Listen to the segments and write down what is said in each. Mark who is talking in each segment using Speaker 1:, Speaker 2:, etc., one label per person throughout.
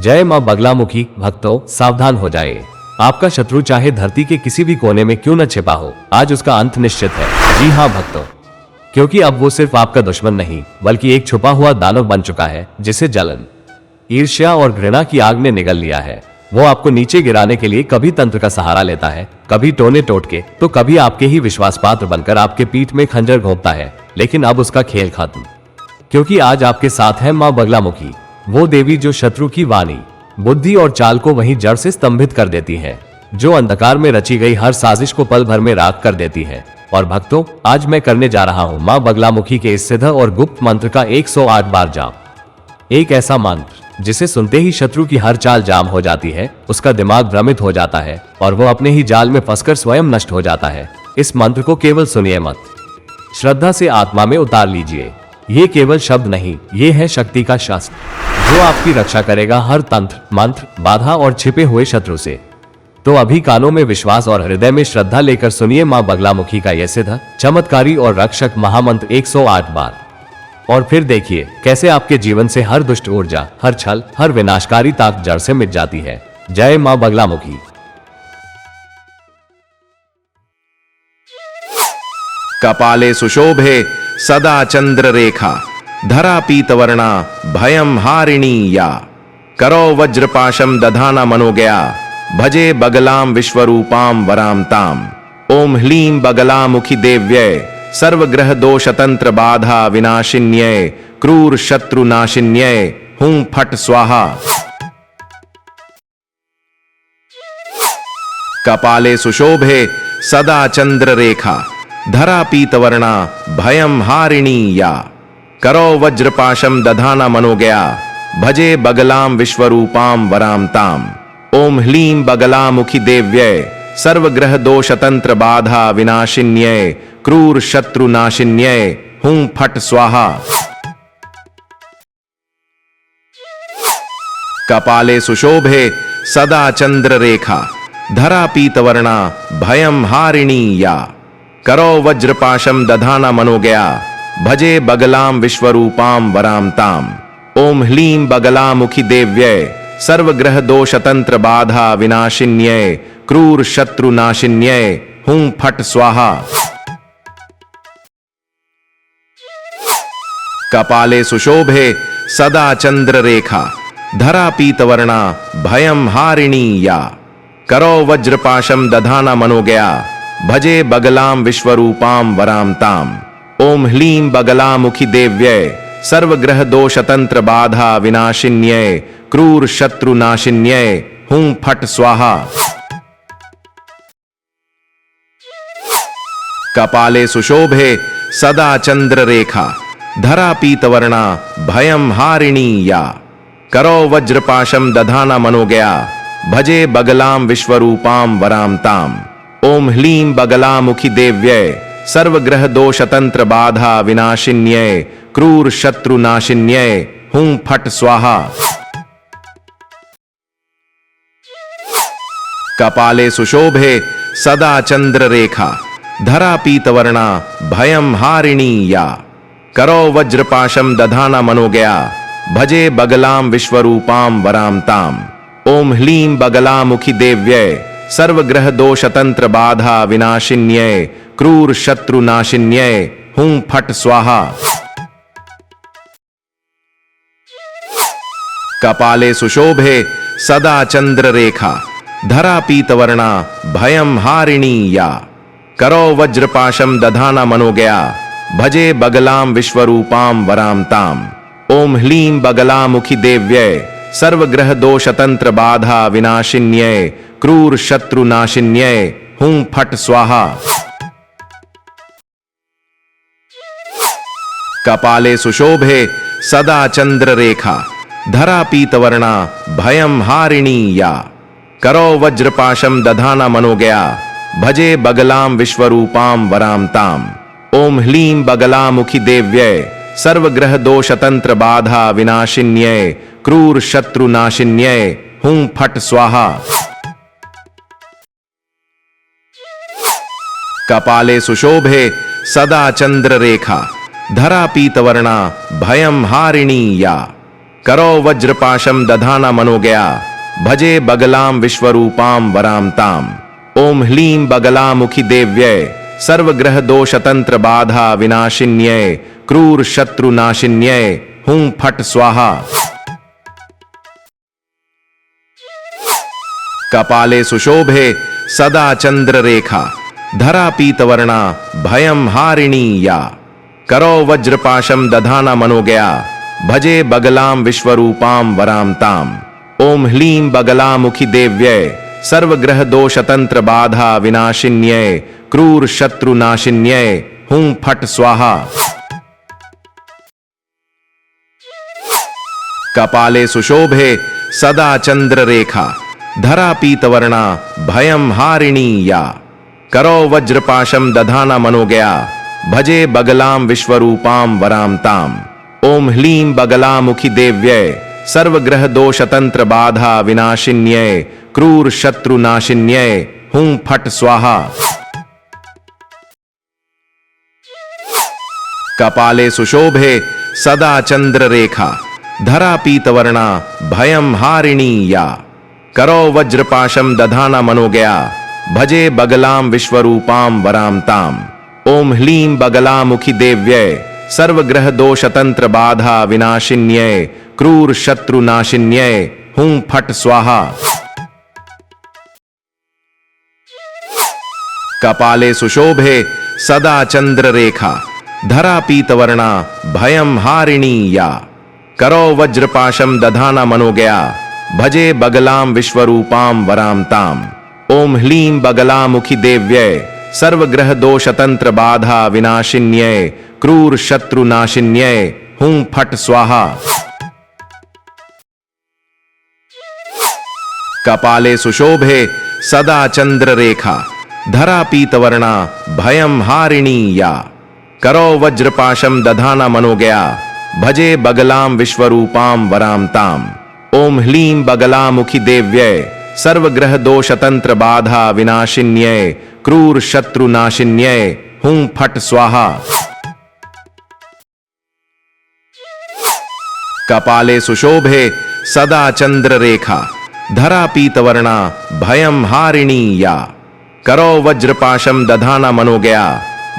Speaker 1: जय मां बगलामुखी। भक्तों सावधान हो जाए, आपका शत्रु चाहे धरती के किसी भी कोने में क्यों न छिपा हो, आज उसका अंत निश्चित है। जी हाँ भक्तों, क्योंकि अब वो सिर्फ आपका दुश्मन नहीं बल्कि एक छुपा हुआ दानव बन चुका है, जिसे जलन, ईर्ष्या और घृणा की आग ने निगल लिया है। वो आपको नीचे गिराने के लिए कभी तंत्र का सहारा लेता है, कभी टोने टोटके, तो कभी आपके ही विश्वास पात्र बनकर आपके पीठ में खंजर घोंपता है। लेकिन अब उसका खेल खत्म, क्योंकि आज आपके साथ है मां बगलामुखी, वो देवी जो शत्रु की वाणी, बुद्धि और चाल को वहीं जड़ से स्तंभित कर देती है, जो अंधकार में रची गई हर साजिश को पल भर में राख कर देती है। और भक्तों, आज मैं करने जा रहा हूं मां बगलामुखी के इस सिद्ध और गुप्त मंत्र का 108 बार जाप। एक ऐसा मंत्र जिसे सुनते ही शत्रु की हर चाल जाम हो जाती है, उसका दिमाग भ्रमित हो जाता है और वो अपने ही जाल में फंसकर स्वयं नष्ट हो जाता है। इस मंत्र को केवल सुनिए मत, श्रद्धा से आत्मा में उतार लीजिए। ये केवल शब्द नहीं, ये है शक्ति का शस्त्र जो आपकी रक्षा करेगा हर तंत्र, मंत्र, बाधा और छिपे हुए शत्रु से। तो अभी कानों में विश्वास और हृदय में श्रद्धा लेकर सुनिए मां बगलामुखी का यह सिद्ध, चमत्कारी और रक्षक महामंत्र 108 बार। और फिर देखिए कैसे आपके जीवन से हर दुष्ट ऊर्जा, हर छल, हर विनाशकारी ताकत जड़ से मिट जाती है। जय मां बगलामुखी।
Speaker 2: कपाले सुशोभे सदा चंद्र रेखा, धरा पीतवर्णा भयम हारिणी या। करो वज्रपाशम दधाना मनोगया, भजे बगलाम विश्वरूपाम वराम ताम। ओम ह्लीं बगलामुखी देव्यै, सर्वग्रह दोष तंत्र बाधा विनाशिन्यै, क्रूर शत्रु नाशिन्यै, हुं फट स्वाहा। कपाले सुशोभे सदा चंद्र रेखा, धरा पीतवर्णा भयम हारिणी या। करो वज्रपाशम दधाना मनोगया, भजे बगलाम विश्वरूपाम वराम ताम। ओम ह्लीं बगलामुखी देव्यै, सर्वग्रह दोष तंत्र बाधा विनाशिन्यै, क्रूर शत्रु नाशिन्यै, हुं फट स्वाहा। कपाले सुशोभे सदा चंद्र रेखा, धरा पीतवर्णा भयम हारिणी या। करो वज्रपाशम दधाना मनोगया, भजे बगलाम विश्वरूपाम वराम ताम। ओम ह्लीं बगलामुखी देव्यै, सर्वग्रह दोष तंत्र बाधा विनाशिन्यै, क्रूर शत्रु नाशिन्यै, हुं फट स्वाहा। कपाले सुशोभे सदा चंद्र रेखा, धरा पीतवर्णा भयम हारिणी या। करो वज्रपाशम दधाना मनोगया, भजे बगलाम विश्वरूपाम वराम ताम। ओम ह्लीं बगलामुखी देव्यै, सर्वग्रह दोष तंत्र बाधा विनाशिन्यै, क्रूर शत्रु नाशिन्यै, हुं फट स्वाहा। कपाले सुशोभे सदा चंद्र रेखा, धरा पीतवर्णा भयम हारिणी या। करो वज्रपाशम दधाना मनोगया, भजे बगलाम विश्वरूपाम वराम ताम। ओम ह्लीं बगलामुखी देव्यै, सर्वग्रह दोष तंत्र बाधा विनाशिन्यै, क्रूर शत्रु नाशिन्यै, हुं फट स्वाहा। कपाले सुशोभे सदा चंद्र रेखा, धरा पीतवर्णा भयम हारिणी या। करो वज्रपाशम दधाना मनोगया, भजे बगलाम विश्वरूपाम वराम ताम। ओम ह्लीं बगलामुखी देव्यै, सर्वग्रह दोष तंत्र बाधा विनाशिन्यै, क्रूर शत्रु नाशिन्यै, हुं फट स्वाहा। कपाले सुशोभे सदा चंद्र रेखा, धरा पीतवर्णा भयम हारिणी या। करो वज्रपाशम दधाना मनोगया, भजे बगलाम विश्वरूपाम वराम ताम। ओम ह्लीं बगलामुखी देव्यै, सर्वग्रह दोष तंत्र बाधा विनाशिन्यै, क्रूर शत्रु नाशिन्यै, हुं फट स्वाहा। कपाले सुशोभे सदा चंद्र रेखा, धरा पीतवर्णा भयम हारिणी या। करो वज्रपाशम दधाना मनोगया, भजे बगलाम विश्वरूपाम वराम ताम। ओम ह्लीं बगलामुखी देव्यै, सर्वग्रह दोष तंत्र बाधा विनाशिन्यै, क्रूर शत्रु नाशिन्यै, हुं फट स्वाहा। कपाले सुशोभे सदा चंद्र रेखा, धरा पीतवर्णा भयम हारिणी या। करो वज्रपाशम दधाना मनोगया भजे बगलाम विश्वरूपाम वराम ताम। ओम ह्लीं बगलामुखी देव्यै सर्वग्रह दोष तंत्र बाधा विनाशिन्यै क्रूर शत्रु नाशिन्यै हुं फट स्वाहा। कपाले सुशोभे सदा चंद्र रेखा धरा पीतवर्णा भयम हारिणी या। करो वज्रपाशम दधाना मनोगया भजे बगलाम विश्वरूपाम वराम ताम। ओम ह्लीं बगलामुखी देव्यै सर्वग्रह दोष तंत्र बाधा विनाशिन्यै क्रूर शत्रु नाशिन्यै हुं फट स्वाहा। कपाले सुशोभे सदा चंद्र रेखा धरा पीतवर्णा भयम हारिणी या। करो वज्रपाशम दधाना मनोगया भजे बगलाम विश्वरूपाम वराम ताम। ओम ह्लीं बगलामुखी देव्यै सर्वग्रह दोष तंत्र बाधा विनाशिन्यै क्रूर शत्रु नाशिन्यै हुं फट स्वाहा। कपाले सुशोभे सदा चंद्र रेखा धरा पीतवर्णा भयम हारिणी या। करो वज्रपाशम दधाना मनोगया भजे बगलाम विश्वरूपाम वराम ताम। ओम ह्लीं बगलामुखी देव्यै सर्वग्रह दोष तंत्र बाधा विनाशिन्यै क्रूर शत्रु नाशिन्यै हुं फट स्वाहा। कपाले सुशोभे सदा चंद्र रेखा धरा पीतवर्णा भयम हारिणी या। करो वज्रपाशम दधाना मनोगया भजे बगलाम विश्वरूपाम वराम ताम। ओम ह्लीं बगलामुखी देव्यै सर्वग्रह दोष तंत्र बाधा विनाशिन्यै क्रूर शत्रु नाशिन्यै हुं फट स्वाहा। कपाले सुशोभे सदा चंद्र रेखा धरा पीतवर्णा भयम हारिणी या। करो वज्रपाशम दधाना मनोगया भजे बगलाम विश्वरूपाम वराम ताम। ओम ह्लीं बगलामुखी देव्यै सर्वग्रह दोष तंत्र बाधा विनाशिन्यै क्रूर शत्रु नाशिन्यै हुं फट स्वाहा। कपाले सुशोभे सदा चंद्र रेखा धरा पीतवर्णा भयम हारिणी या। करो वज्रपाशम दधाना मनोगया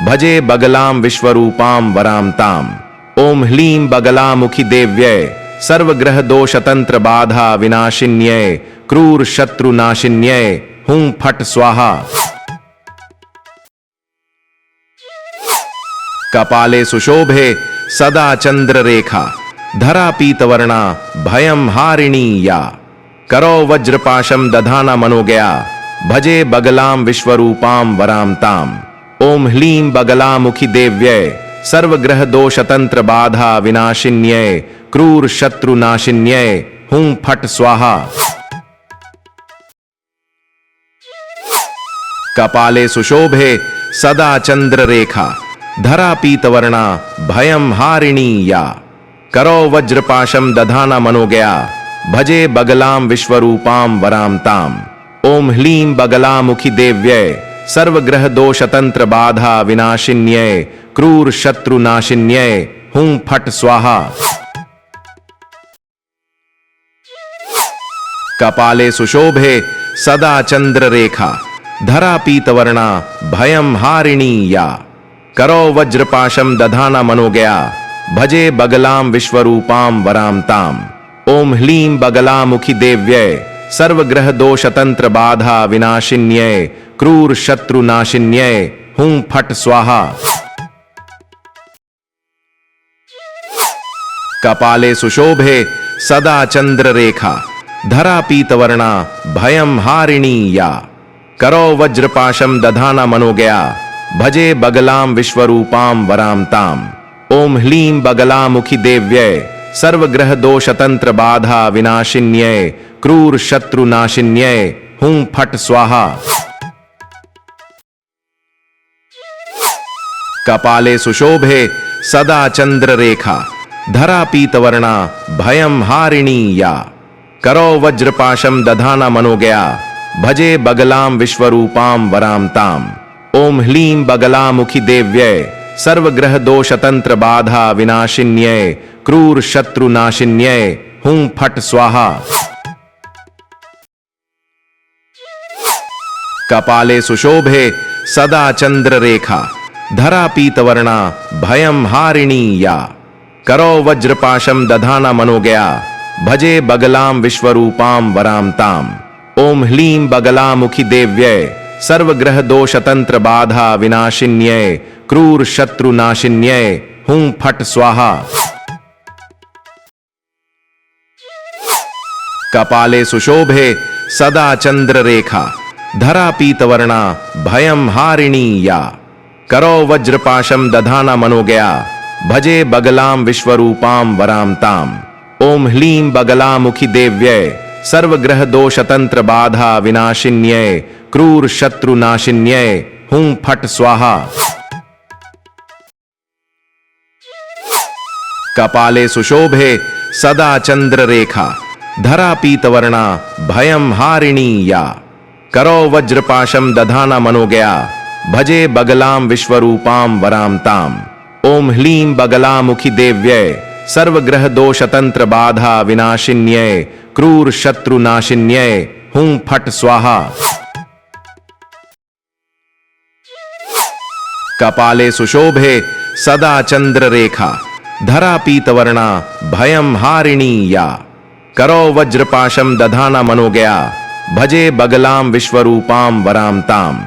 Speaker 2: भजे बगलाम विश्वरूपाम वराम ताम। ओम ह्लीं बगलामुखी देव्यै सर्वग्रह दोष तंत्र बाधा विनाशिन्यै क्रूर शत्रु नाशिन्यै हुं फट स्वाहा। कपाले सुशोभे सदा चंद्र रेखा धरा पीतवर्णा भयम हारिणी या। करो वज्रपाशम दधाना मनोगया भजे बगलाम विश्वरूपाम वराम ताम। ओम ह्लीं बगलामुखी देव्यै सर्वग्रह दोष तंत्र बाधा विनाशिन्यै क्रूर शत्रु नाशिन्यै हुं फट स्वाहा। कपाले सुशोभे सदा चंद्र रेखा धरा पीतवर्णा भयम हारिणी या। करो वज्रपाशम दधाना मनोगया भजे बगलाम विश्वरूपाम वराम ताम। ओम ह्लीं बगलामुखी देव्यै सर्वग्रह दोष तंत्र बाधा विनाशिन्यै क्रूर शत्रु नाशिन्यै हुं फट स्वाहा। कपाले सुशोभे सदा चंद्र रेखा धरा पीतवर्णा भयम हारिणी या। करो वज्रपाशम दधाना मनोगया भजे बगलाम विश्वरूपाम वराम ताम। ओम ह्लीं बगलामुखी देव्यै सर्वग्रह दोष तंत्र बाधा विनाशिन्यै क्रूर शत्रु नाशिन्यै हुं फट स्वाहा। कपाले सुशोभे सदा चंद्र रेखा धरा पीतवर्णा भयम हारिणी या। करो वज्रपाशम दधाना मनोगया भजे बगलाम विश्वरूपाम वराम ताम। ओम ह्लीं बगलामुखी देव्यै सर्वग्रह दोष तंत्र बाधा विनाशिन्यै क्रूर शत्रु नाशिन्यै हुं फट स्वाहा। कपाले सुशोभे सदा चंद्र रेखा धरा पीतवर्णा भयम हारिणी या। करो वज्रपाशम दधाना मनोगया भजे बगलाम विश्वरूपाम वराम ताम। ओम ह्लीं बगलामुखी देव्यै सर्वग्रह दोष तंत्र बाधा विनाशिन्यै क्रूर शत्रु नाशिन्यै हूं फट स्वाहा। कपाले सुशोभे सदा चंद्र रेखा, धरा पीतवर्णा भयं हारिणी या। करो वज्रपाशम दधाना मनोगया, भजे बगलाम विश्वरूपाम वराम ताम। ओम ह्लीं बगलामुखी देव्यै, सर्वग्रह दोष तंत्र बाधा विनाशिन्यै, क्रूर शत्रु नाशिन्यै, हूं फट स्वाहा। कपाले सुशोभे सदा चंद्र रेखा, धरा पीतवर्णा भयं हारिणी या। करो वज्रपाशम दधाना मनोगया, भजे बगलाम विश्वरूपाम वराम ताम। ओम ह्लीं बगलामुखी देव्यै, सर्वग्रह दोष तंत्र बाधा विनाशिन्यै, क्रूर शत्रु नाशिन्यै, हूं फट स्वाहा। कपाले सुशोभे सदा चंद्र रेखा, धरा पीतवर्णा भयं हारिणी या। करो वज्रपाशम दधाना मनोगया, भजे बगलाम विश्वरूपाम वराम ताम। ओम ह्लीं बगलामुखी देव्यै, सर्वग्रह दोष तंत्र बाधा विनाशिन्यै, क्रूर शत्रु नाशिन्यै, हूं फट स्वाहा। कपाले सुशोभे सदा चंद्र रेखा, धरा पीतवर्णा भयं हारिणी या। करो वज्रपाशम दधाना मनोगया, भजे बगलाम विश्वरूपाम वराम ताम।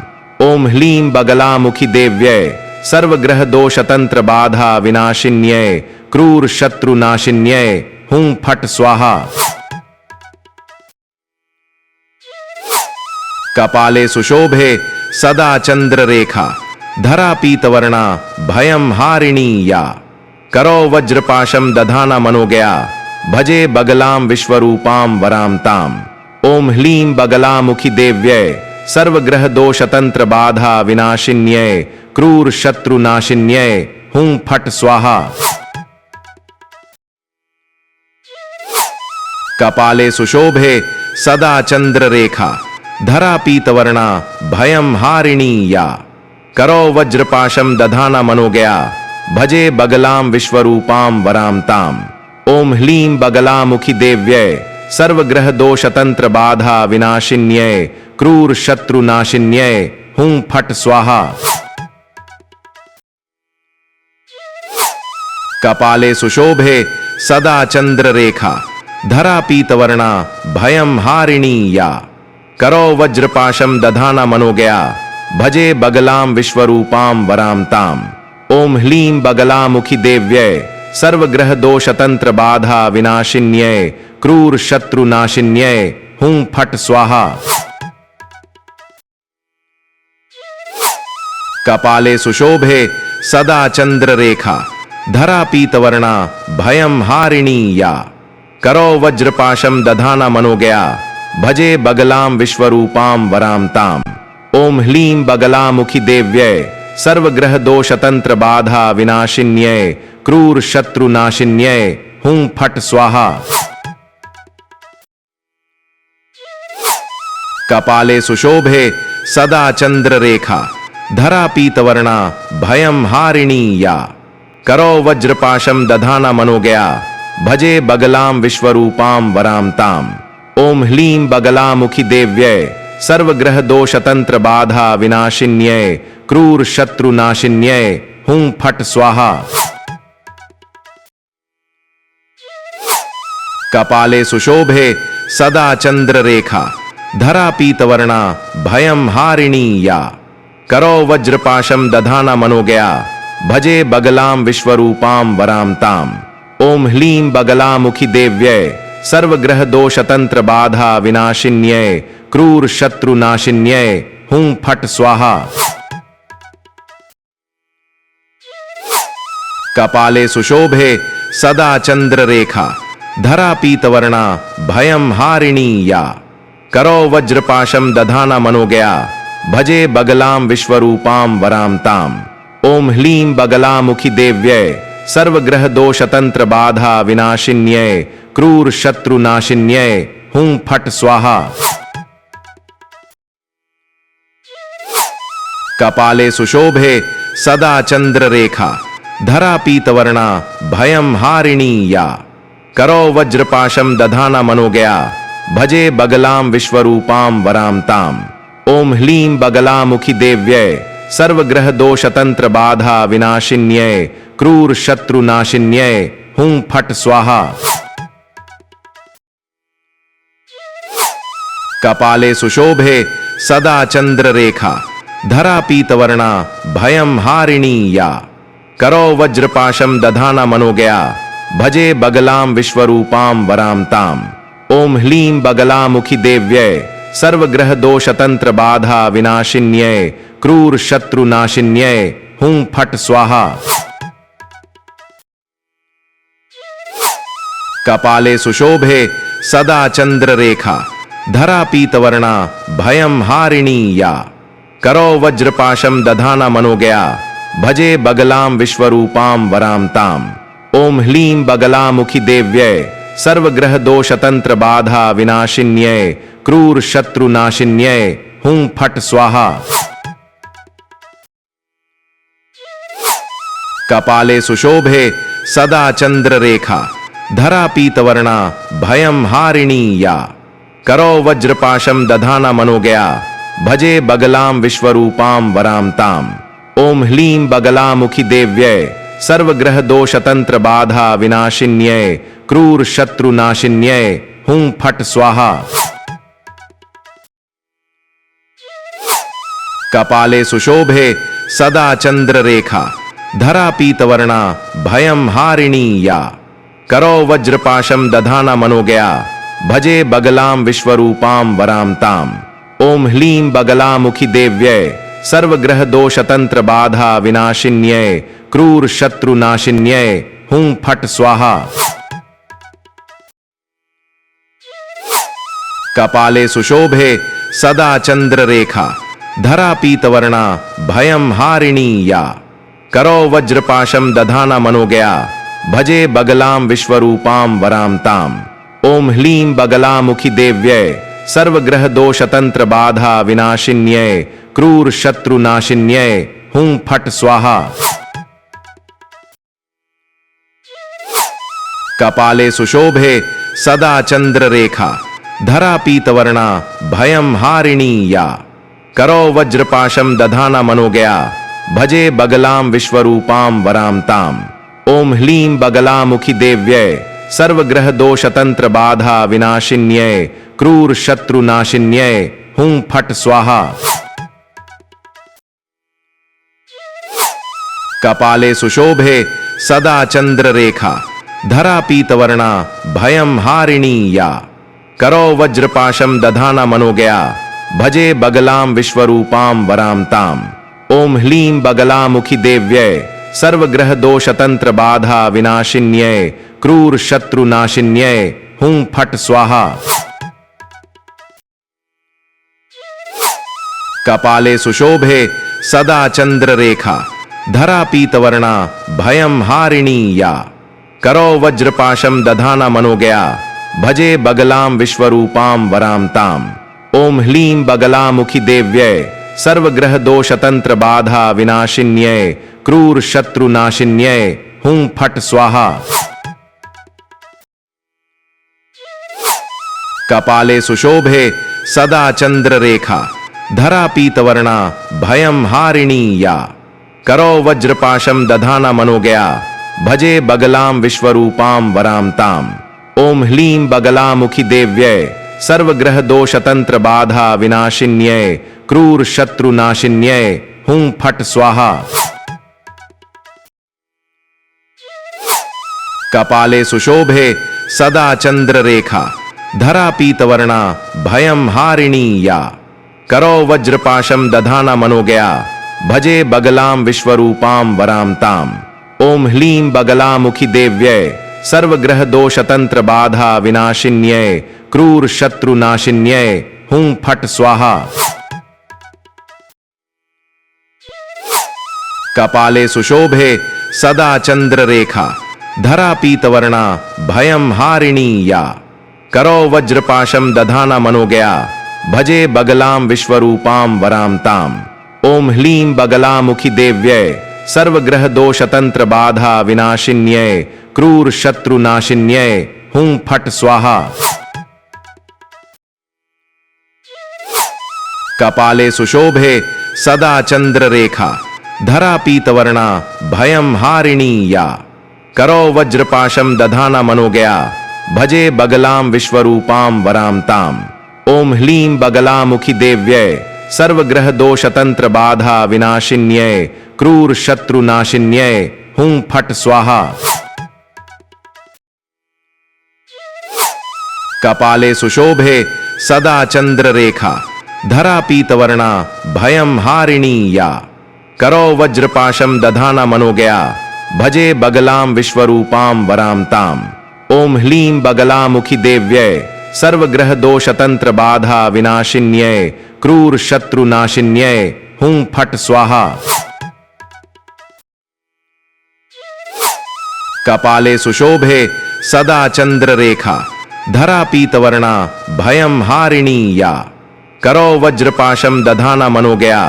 Speaker 2: ओम ह्लीं बगलामुखी देव्यै, सर्वग्रह दोष तंत्र बाधा विनाशिन्यै, क्रूर शत्रु नाशिन्यै, हूं फट स्वाहा। कपाले सुशोभे सदा चंद्र रेखा, धरा पीतवर्णा भयं हारिणी या। करो वज्रपाशम दधाना मनोगया, भजे बगलाम विश्वरूपाम वराम ताम। ओम ह्लीं बगलामुखी देव्यै, सर्वग्रह दोष तंत्र बाधा विनाशिन्यै, क्रूर शत्रु नाशिन्यै, हूं फट स्वाहा। कपाले सुशोभे सदा चंद्र रेखा, धरा पीतवर्णा भयं हारिणी या। करो वज्रपाशम दधाना मनोगया, भजे बगलाम विश्वरूपाम वराम ताम। ओम ह्लीं बगलामुखी देव्यै, सर्वग्रह दोष तंत्र बाधा विनाशिन्यै, क्रूर शत्रु नाशिन्यै, हूं फट स्वाहा। कपाले सुशोभे सदा चंद्र रेखा, धरा पीतवर्णा भयं हारिणी या। करो वज्रपाशम दधाना मनोगया, भजे बगलाम विश्वरूपाम वराम ताम। ओम ह्लीं बगलामुखी देव्यै, सर्वग्रह दोष तंत्र बाधा विनाशिन्यै, क्रूर शत्रु नाशिन्यै, हूं फट स्वाहा। कपाले सुशोभे सदा चंद्र रेखा, धरा पीतवर्णा भयं हारिणी या। करो वज्रपाशम दधाना मनोगया, भजे बगलाम विश्वरूपाम वराम ताम। ओम ह्लीं बगलामुखी देव्यै, सर्वग्रह दोष तंत्र बाधा विनाशिन्यै, क्रूर शत्रु नाशिन्यै, हूं फट स्वाहा। कपाले सुशोभे सदा चंद्र रेखा, धरा पीतवर्णा भयं हारिणी या। करो वज्रपाशम दधाना मनोगया, भजे बगलाम विश्वरूपाम वराम ताम। ओम ह्लीं बगलामुखी देव्यै, सर्वग्रह दोष तंत्र बाधा विनाशिन्यै, क्रूर शत्रु नाशिन्यै, हूं फट स्वाहा। कपाले सुशोभे सदा चंद्र रेखा, धरा पीतवर्णा भयं हारिणी या। करो वज्रपाशम दधाना मनोगया, भजे बगलाम विश्वरूपाम वराम ताम। ओम ह्लीं बगलामुखी देव्यै, सर्वग्रह दोष तंत्र बाधा विनाशिन्यै, क्रूर शत्रु नाशिन्यै, हूं फट स्वाहा। कपाले सुशोभे सदा चंद्र रेखा, धरा पीतवर्णा भयं हारिणी या। करो वज्रपाशम दधाना मनोगया, भजे बगलाम विश्वरूपाम वराम ताम। ओम ह्लीं बगलामुखी देव्यै, सर्वग्रह दोष तंत्र बाधा विनाशिन्यै, क्रूर शत्रु नाशिन्यै, हूं फट स्वाहा। कपाले सुशोभे सदा चंद्र रेखा, धरा पीतवर्णा भयं हारिणी या। करो वज्रपाशम दधाना मनोगया भजे बगलाम विश्वरूपाम वराम ताम। ओम ह्लीं बगलामुखी देव्यै सर्वग्रह दोष तंत्र बाधा विनाशिन्यै क्रूर शत्रु नाशिन्यै हुं फट स्वाहा। कपाले सुशोभे सदा चंद्र रेखा धरा पीतवर्णा भयम हारिणी या। करो वज्रपाशम दधाना मनोगया भजे बगलाम विश्वरूपाम वराम ताम। ओम ह्लीं बगलामुखी देव्यै सर्वग्रह दोष तंत्र बाधा विनाशिन्यै क्रूर शत्रु नाशिन्यै हुं फट स्वाहा। कपाले सुशोभे सदा चंद्र रेखा धरा पीतवर्णा भयम हारिणी या। करो वज्रपाशम दधाना मनोगया भजे बगलाम विश्वरूपाम वराम ताम। ओम ह्लीं बगलामुखी देव्यै सर्वग्रह दोष तंत्र बाधा विनाशिन्यै क्रूर शत्रु नाशिन्यै हुं फट स्वाहा। कपाले सुशोभे सदा चंद्र रेखा धरा पीतवर्णा भयम हारिणी या। करो वज्रपाशम दधाना मनोगया भजे बगलाम विश्वरूपाम वराम ताम। ओम ह्लीं बगलामुखी देव्यै सर्वग्रह दोष तंत्र बाधा विनाशिन्यै क्रूर शत्रु नाशिन्यै हुं फट स्वाहा। कपाले सुशोभे सदा चंद्र रेखा धरा पीतवर्णा भयम हारिणी या। करो वज्रपाशम दधाना मनोगया भजे बगलाम विश्वरूपाम वराम ताम। ओम ह्लीं बगलामुखी देव्यै सर्वग्रह दोष तंत्र बाधा विनाशिन्यै क्रूर शत्रु नाशिन्यै हुं फट स्वाहा। कपाले सुशोभे सदा चंद्र रेखा धरा पीतवर्णा भयम हारिणी या। करो वज्रपाशम दधाना मनोगया भजे बगलाम विश्वरूपाम वराम ताम। ओम ह्लीं बगलामुखी देव्यै सर्वग्रह दोष तंत्र बाधा विनाशिन्यै क्रूर शत्रु नाशिन्यै हुं फट स्वाहा। कपाले सुशोभे सदा चंद्र रेखा धरा पीतवर्णा भयम हारिणी या। करो वज्रपाशम दधाना मनोगया भजे बगलाम विश्वरूपाम वराम ताम। ओम ह्लीं बगलामुखी देव्यै सर्वग्रह दोष तंत्र बाधा विनाशिन्यै क्रूर शत्रु नाशिन्यै हुं फट स्वाहा। कपाले सुशोभे सदा चंद्र रेखा धरा पीतवर्णा भयम हारिणी या। करो वज्रपाशम दधाना मनोगया भजे बगलाम विश्वरूपाम वराम ताम। ओम ह्लीं बगलामुखी देव्यै सर्वग्रह दोष तंत्र बाधा विनाशिन्यै क्रूर शत्रु नाशिन्यै हुं फट स्वाहा। कपाले सुशोभे सदा चंद्र रेखा धरा पीतवर्णा भयम हारिणी या। करो वज्रपाशम दधाना मनोगया भजे बगलाम विश्वरूपाम वराम ताम। ओम ह्लीं बगलामुखी देव्यै सर्वग्रह दोष तंत्र बाधा विनाशिन्यै क्रूर शत्रु नाशिन्यै हुं फट स्वाहा। कपाले सुशोभे सदा चंद्र रेखा धरा पीतवर्णा भयम हारिणी या। करो वज्रपाशम दधाना मनोगया भजे बगलाम विश्वरूपाम वराम ताम। ओम ह्लीं बगलामुखी देव्यै सर्वग्रह दोष तंत्र बाधा विनाशिन्यै क्रूर शत्रु नाशिन्यै हुं फट स्वाहा। कपाले सुशोभे सदा चंद्र रेखा धरा पीतवर्णा भयम हारिणी या। करो वज्रपाशम दधाना मनोगया भजे बगलाम विश्वरूपाम वराम ताम। ओम ह्लीं बगलामुखी देव्यै सर्वग्रह दोष तंत्र बाधा विनाशिन्यै क्रूर शत्रु नाशिन्यै हुं फट स्वाहा। कपाले सुशोभे सदा चंद्र रेखा धरा पीतवर्णा भयम हारिणी या। करो वज्रपाशम दधाना मनोगया भजे बगलाम विश्वरूपाम वराम ताम। ओम ह्लीं बगलामुखी देव्यै सर्वग्रह दोष तंत्र बाधा विनाशिन्यै क्रूर शत्रु नाशिन्यै हूं फट स्वाहा। कपाले सुशोभे सदा चंद्र रेखा, धरा पीतवर्णा भयं हारिणी या। करो वज्रपाशम दधाना मनोगया, भजे बगलाम विश्वरूपाम वराम ताम। ओम ह्लीं बगलामुखी देव्यै, सर्वग्रह दोष तंत्र बाधा विनाशिन्यै, क्रूर शत्रु नाशिन्यै, हूं फट स्वाहा। कपाले सुशोभे सदा चंद्र रेखा, धरा पीतवर्णा भयं हारिणी या। करो वज्रपाशम दधाना मनोगया, भजे बगलाम विश्वरूपाम वराम ताम। ओम ह्लीं बगलामुखी देव्यै, सर्वग्रह दोष तंत्र बाधा विनाशिन्यै, क्रूर शत्रु नाशिन्यै, हूं फट स्वाहा। कपाले सुशोभे सदा चंद्र रेखा, धरा पीतवर्णा भयं हारिणी या। करो वज्रपाशम दधाना मनोगया,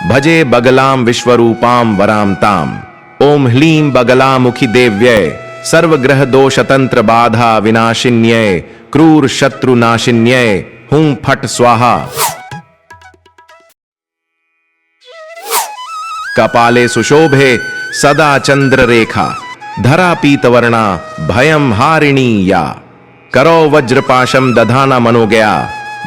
Speaker 2: भजे बगलाम विश्वरूपाम वराम ताम। ओम ह्लीं बगलामुखी देव्यै, सर्वग्रह दोष तंत्र बाधा विनाशिन्यै, क्रूर शत्रु नाशिन्यै, हूं फट स्वाहा। कपाले सुशोभे सदा चंद्र रेखा, धरा पीतवर्णा भयं हारिणी या। करो वज्रपाशम दधाना मनोगया,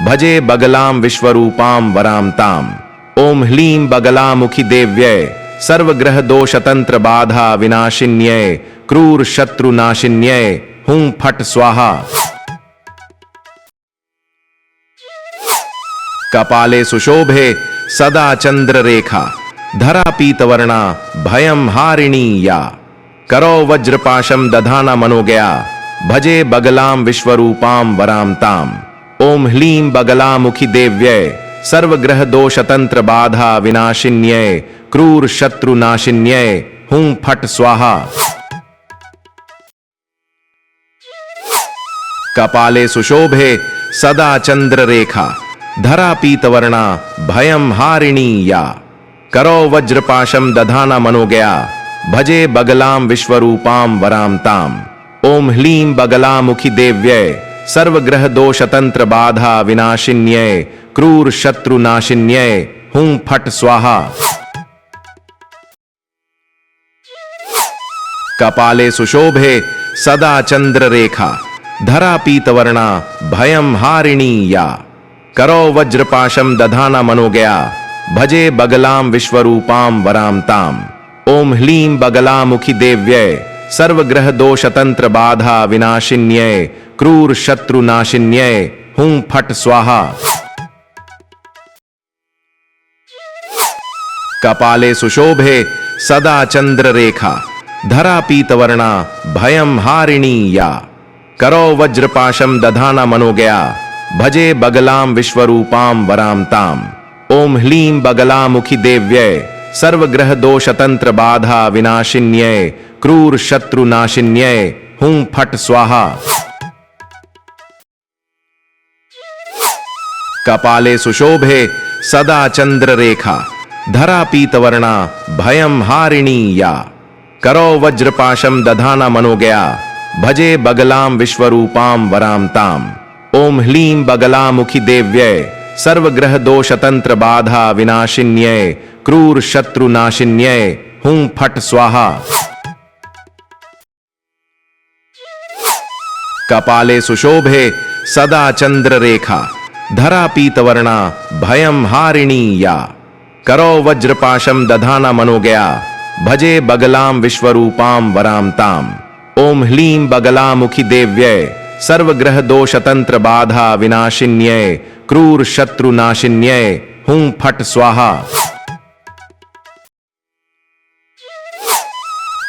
Speaker 2: भजे बगलाम विश्वरूपाम वराम ताम। ओम ह्लीं बगलामुखी देव्यै, सर्वग्रह दोष तंत्र बाधा विनाशिन्यै, क्रूर शत्रु नाशिन्यै, हूं फट स्वाहा। कपाले सुशोभे सदा चंद्र रेखा, धरा पीतवर्णा भयं हारिणी या। करो वज्रपाशम दधाना मनोगया, भजे बगलाम विश्वरूपाम वराम ताम। ओम ह्लीं बगलामुखी देव्यै, सर्वग्रह दोष तंत्र बाधा विनाशिन्यै, क्रूर शत्रु नाशिन्यै, हूं फट स्वाहा। कपाले सुशोभे सदा चंद्र रेखा, धरा पीतवर्णा भयं हारिणी या। करो वज्रपाशम दधाना मनोगया, भजे बगलाम विश्वरूपाम वराम ताम। ओम ह्लीं बगलामुखी देव्यै, सर्वग्रह दोष तंत्र बाधा विनाशिन्यै, क्रूर शत्रु नाशिन्यै, हूं फट स्वाहा। कपाले सुशोभे सदा चंद्र रेखा, धरा पीतवर्णा भयं हारिणी या। करो वज्रपाशम दधाना मनोगया, भजे बगलाम विश्वरूपाम वराम ताम। ओम ह्लीं बगलामुखी देव्यै, सर्वग्रह दोष तंत्र बाधा विनाशिन्यै, क्रूर शत्रु नाशिन्यै, हूं फट स्वाहा। कपाले सुशोभे सदा चंद्र रेखा, धरा पीतवर्णा भयं हारिणी या। करो वज्रपाशम दधाना मनोगया, भजे बगलाम विश्वरूपाम वराम ताम। ओम ह्लीं बगलामुखी देव्यै, सर्वग्रह दोष तंत्र बाधा विनाशिन्यै, क्रूर शत्रु नाशिन्यै, हूं फट स्वाहा। कपाले सुशोभे सदा चंद्र रेखा, धरा पीतवर्णा भयं हारिणी या। करो वज्रपाशम दधाना मनोगया, भजे बगलाम विश्वरूपाम वराम ताम। ओम ह्लीं बगलामुखी देव्यै, सर्वग्रह दोष तंत्र बाधा विनाशिन्यै, क्रूर शत्रु नाशिन्यै, हूं फट स्वाहा। कपाले सुशोभे सदा चंद्र रेखा, धरा पीतवर्णा भयं हारिणी या। करो वज्रपाशम दधाना मनोगया, भजे बगलाम विश्वरूपाम वराम ताम। ओम ह्लीं बगलामुखी देव्यै, सर्वग्रह दोष तंत्र बाधा विनाशिन्यै, क्रूर शत्रु नाशिन्यै, हूं फट स्वाहा।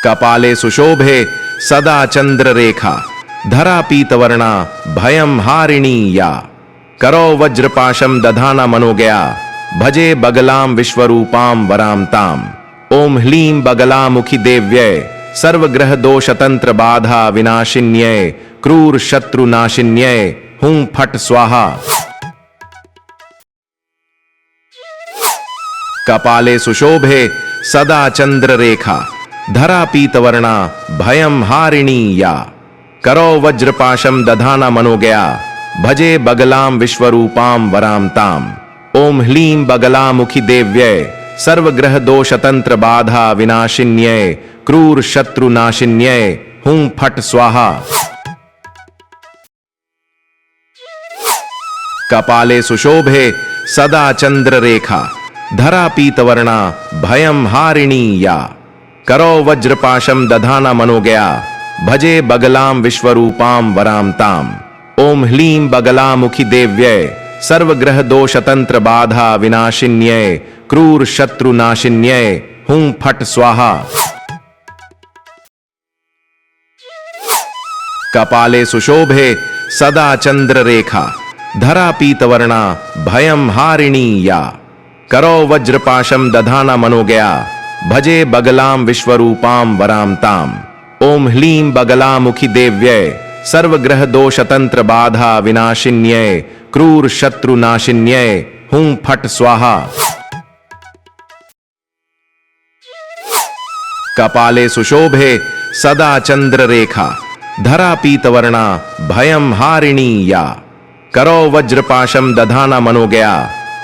Speaker 2: कपाले सुशोभे सदा चंद्र रेखा, धरा पीतवर्णा भयं हारिणी या। करो वज्रपाशम दधाना मनोगया, भजे बगलाम विश्वरूपाम वराम ताम। ओम ह्लीं बगलामुखी देव्यै, सर्वग्रह दोष तंत्र बाधा विनाशिन्यै, क्रूर शत्रु नाशिन्यै, हूं फट स्वाहा। कपाले सुशोभे सदा चंद्र रेखा, धरा पीतवर्णा भयं हारिणी या। करो वज्रपाशम दधाना मनोगया भजे बगलाम विश्वरूपाम वराम ताम। ओम ह्लीं बगलामुखी देव्यै सर्वग्रह दोष तंत्र बाधा विनाशिन्यै क्रूर शत्रु नाशिन्यै हुं फट स्वाहा। कपाले सुशोभे सदा चंद्र रेखा धरा पीतवर्णा भयम हारिणी या। करो वज्रपाशम दधाना मनोगया भजे बगलाम विश्वरूपाम वराम ताम। ओम ह्लीं बगलामुखी देव्यै सर्वग्रह दोष तंत्र बाधा विनाशिन्यै क्रूर शत्रु नाशिन्यै हुं फट स्वाहा। कपाले सुशोभे सदा चंद्र रेखा धरा पीतवर्णा भयम हारिणी या। करो वज्रपाशम दधाना मनोगया भजे बगलाम विश्वरूपाम वराम ताम। ओम ह्लीं बगलामुखी देव्यै सर्वग्रह दोष तंत्र बाधा विनाशिन्यै क्रूर शत्रु नाशिन्यै हुं फट स्वाहा। कपाले सुशोभे सदा चंद्र रेखा धरा पीतवर्णा भयम हारिणी या। करो वज्रपाशम दधाना मनोगया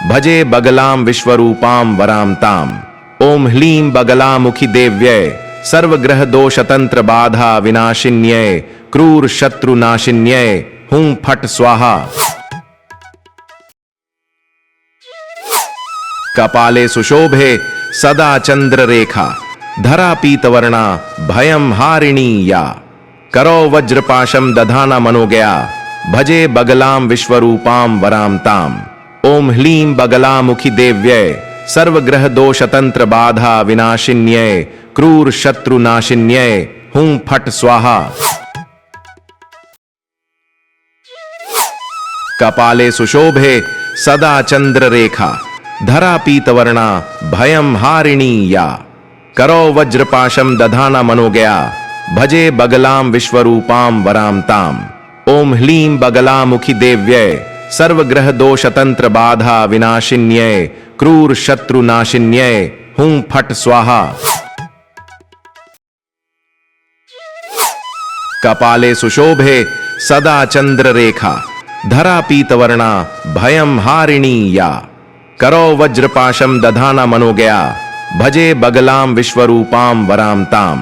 Speaker 2: भजे बगलाम विश्वरूपाम वराम ताम। ओम ह्लीं बगलामुखी देव्यै सर्वग्रह दोष तंत्र बाधा विनाशिन्यै क्रूर शत्रु नाशिन्यै हुं फट स्वाहा। कपाले सुशोभे सदा चंद्र रेखा धरा पीतवर्णा भयम हारिणी या। करो वज्रपाशम दधाना मनोगया भजे बगलाम विश्वरूपाम वराम ताम। ओम ह्लीं बगलामुखी देव्यै सर्वग्रह दोष तंत्र बाधा विनाशिन्यै क्रूर शत्रु नाशिन्यै हुं फट स्वाहा। कपाले सुशोभे सदा चंद्र रेखा धरा पीतवर्णा भयम हारिणी या। करो वज्रपाशम दधाना मनोगया भजे बगलाम विश्वरूपाम वराम ताम। ओम ह्लीं बगलामुखी देव्यै सर्वग्रह दोष तंत्र बाधा विनाशिन्यै क्रूर शत्रु नाशिन्यै हुं फट स्वाहा। कपाले सुशोभे सदा चंद्र रेखा धरा पीतवर्णा भयम हारिणी या। करो वज्रपाशम दधाना मनोगया भजे बगलाम विश्वरूपाम वराम ताम।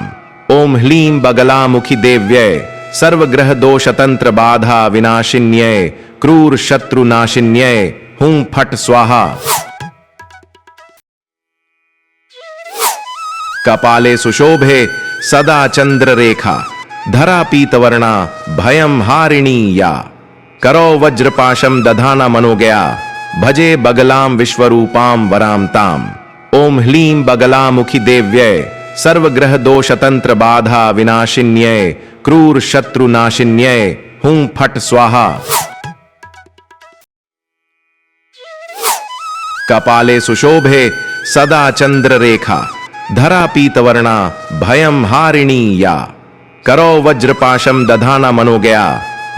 Speaker 2: ओम ह्लीं बगलामुखी देव्यै सर्वग्रह दोष तंत्र बाधा विनाशिन्यै क्रूर शत्रु नाशिन्यै हुं फट स्वाहा। कपाले सुशोभे सदा चंद्र रेखा धरा पीतवर्णा भयम हारिणी या। करो वज्रपाशम दधाना मनोगया भजे बगलाम विश्वरूपाम वराम ताम। ओम ह्लीं बगलामुखी देव्यै सर्वग्रह दोष तंत्र बाधा विनाशिन्यै क्रूर शत्रु नाशिन्यै हुं फट स्वाहा। कपाले सुशोभे सदा चंद्र रेखा धरा पीतवर्णा भयम हारिणी या। करो वज्रपाशम दधाना मनोगया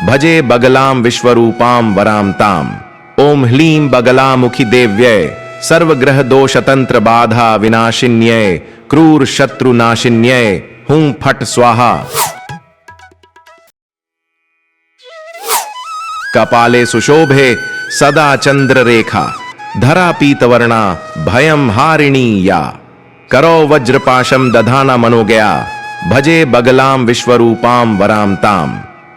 Speaker 2: भजे बगलाम विश्वरूपाम वराम ताम। ओम ह्लीं बगलामुखी देव्यै सर्वग्रह दोष तंत्र बाधा विनाशिन्यै क्रूर शत्रु नाशिन्यै हुं फट स्वाहा। कपाले सुशोभे सदा चंद्र रेखा धरा पीतवर्णा भयम हारिणी या। करो वज्रपाशम दधाना मनोगया भजे बगलाम विश्वरूपाम वराम ताम।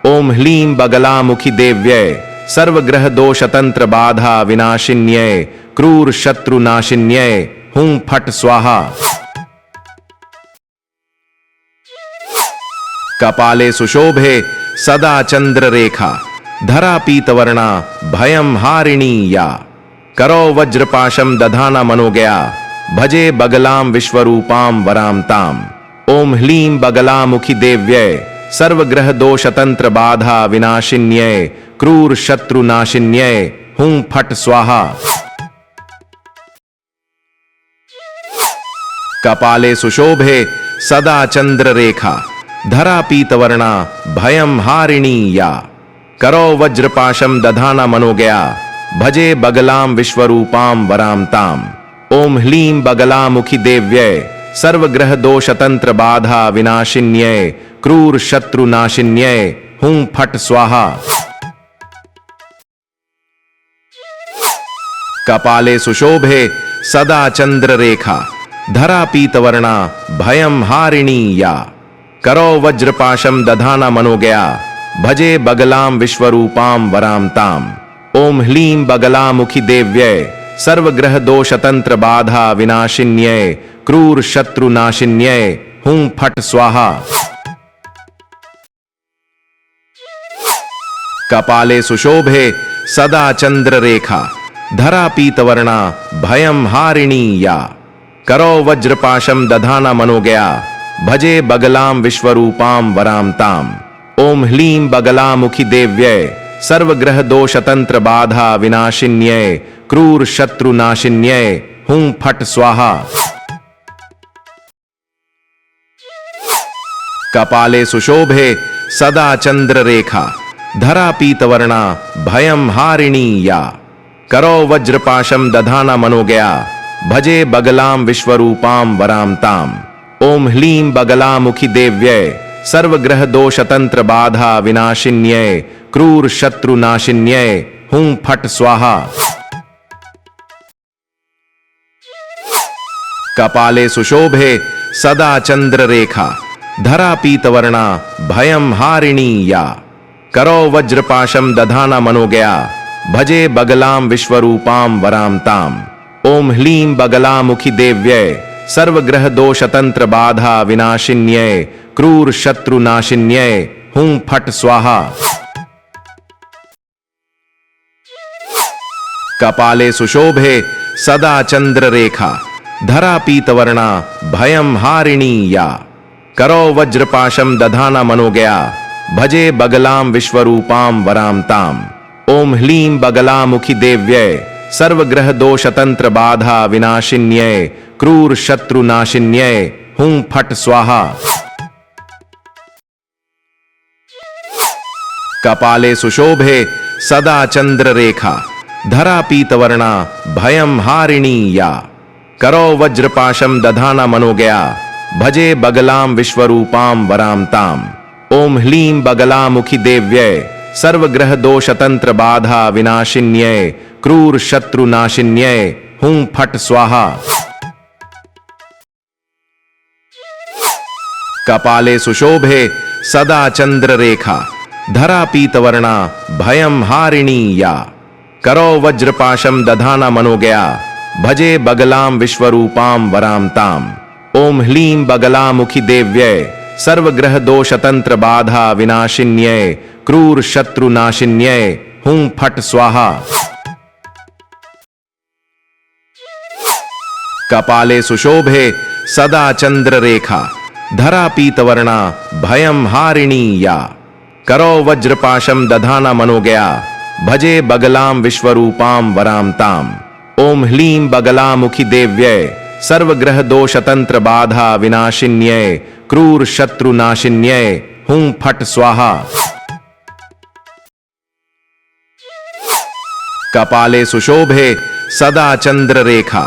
Speaker 2: ओम ह्लीं बगलामुखी देव्यै सर्वग्रह दोष तंत्र बाधा विनाशिन्यै क्रूर शत्रु नाशिन्यै हुं फट स्वाहा। कपाले सुशोभे सदा चंद्र रेखा धरा पीतवर्णा भयम हारिणी या। करो वज्रपाशम दधाना मनोगया भजे बगलाम विश्वरूपाम वराम ताम। ओम ह्लीं बगलामुखी देव्यै सर्वग्रह दोष तंत्र बाधा विनाशिन्यै क्रूर शत्रु नाशिन्यै हुं फट स्वाहा। कपाले सुशोभे सदा चंद्र रेखा धरा पीतवर्णा भयम हारिणी या। करो वज्रपाशम दधाना मनोगया भजे बगलाम विश्वरूपाम वराम ताम। ओम ह्लीं बगलामुखी देव्यै सर्वग्रह दोष तंत्र बाधा विनाशिन्यै क्रूर शत्रु नाशिन्यै हूं फट स्वाहा। कपाले सुशोभे सदा चंद्र रेखा, धरा पीतवर्णा भयम हारिणी या। करो वज्रपाशम दधाना मनोगया, भजे बगलाम विश्वरूपाम वराम ताम। ओम ह्लीं बगलामुखी देव्यै, सर्वग्रह दोष तंत्र बाधा विनाशिन्यै, क्रूर शत्रु नाशिन्यै, हूं फट स्वाहा। कपाले सुशोभे सदा चंद्र रेखा, धरा पीतवर्णा भयम हारिणी या। करो वज्रपाशम दधाना मनोगया, भजे बगलाम विश्वरूपाम वराम ताम। ओम ह्लीं बगलामुखी देव्यै, सर्वग्रह दोष तंत्र बाधा विनाशिन्यै, क्रूर शत्रु नाशिन्यै, हूं फट स्वाहा। कपाले सुशोभे सदा चंद्र रेखा, धरा पीतवर्णा भयम हारिणी या। करो वज्रपाशम दधाना मनोगया, भजे बगलाम विश्वरूपाम वराम ताम। ओम ह्लीं बगलामुखी देव्यै, सर्वग्रह दोष तंत्र बाधा विनाशिन्यै, क्रूर शत्रु नाशिन्यै, हूं फट स्वाहा। कपाले सुशोभे सदा चंद्र रेखा, धरा पीतवर्णा भयम हारिणी या। करो वज्रपाशम दधाना मनोगया, भजे बगलाम विश्वरूपाम वराम ताम। ओम ह्लीं बगलामुखी देव्यै, सर्वग्रह दोष तंत्र बाधा विनाशिन्यै, क्रूर शत्रु नाशिन्यै, हूं फट स्वाहा। कपाले सुशोभे सदा चंद्र रेखा, धरा पीतवर्णा भयम हारिणी या। करो वज्रपाशम दधाना मनोगया, भजे बगलाम विश्वरूपाम वराम ताम। ओम ह्लीं बगलामुखी देव्यै, सर्वग्रह दोष तंत्र बाधा विनाशिन्यै, क्रूर शत्रु नाशिन्यै, हूं फट स्वाहा। कपाले सुशोभे सदा चंद्र रेखा, धरा पीतवर्णा भयम हारिणी या। करो वज्रपाशम दधाना मनोगया, भजे बगलाम विश्वरूपाम वराम ताम। ओम ह्लीं बगलामुखी देव्यै, सर्वग्रह दोष तंत्र बाधा विनाशिन्यै, क्रूर शत्रु नाशिन्यै, हूं फट स्वाहा। कपाले सुशोभे सदा चंद्र रेखा, धरा पीतवर्णा भयम हारिणी या। करो वज्रपाशम दधाना मनोगया, भजे बगलाम विश्वरूपाम वराम ताम। ओम ह्लीं बगलामुखी देव्यै, सर्वग्रह दोष तंत्र बाधा विनाशिन्यै, क्रूर शत्रु नाशिन्यै, हूं फट स्वाहा। कपाले सुशोभे सदा चंद्र रेखा, धरा पीतवर्णा भयम हारिणी या। करो वज्रपाशम दधाना मनोगया, भजे बगलाम विश्वरूपाम वराम ताम। ओम ह्लीं बगलामुखी देव्यै, सर्वग्रह दोष तंत्र बाधा विनाशिन्यै, क्रूर शत्रु नाशिन्यै, हूं फट स्वाहा। कपाले सुशोभे सदा चंद्र रेखा,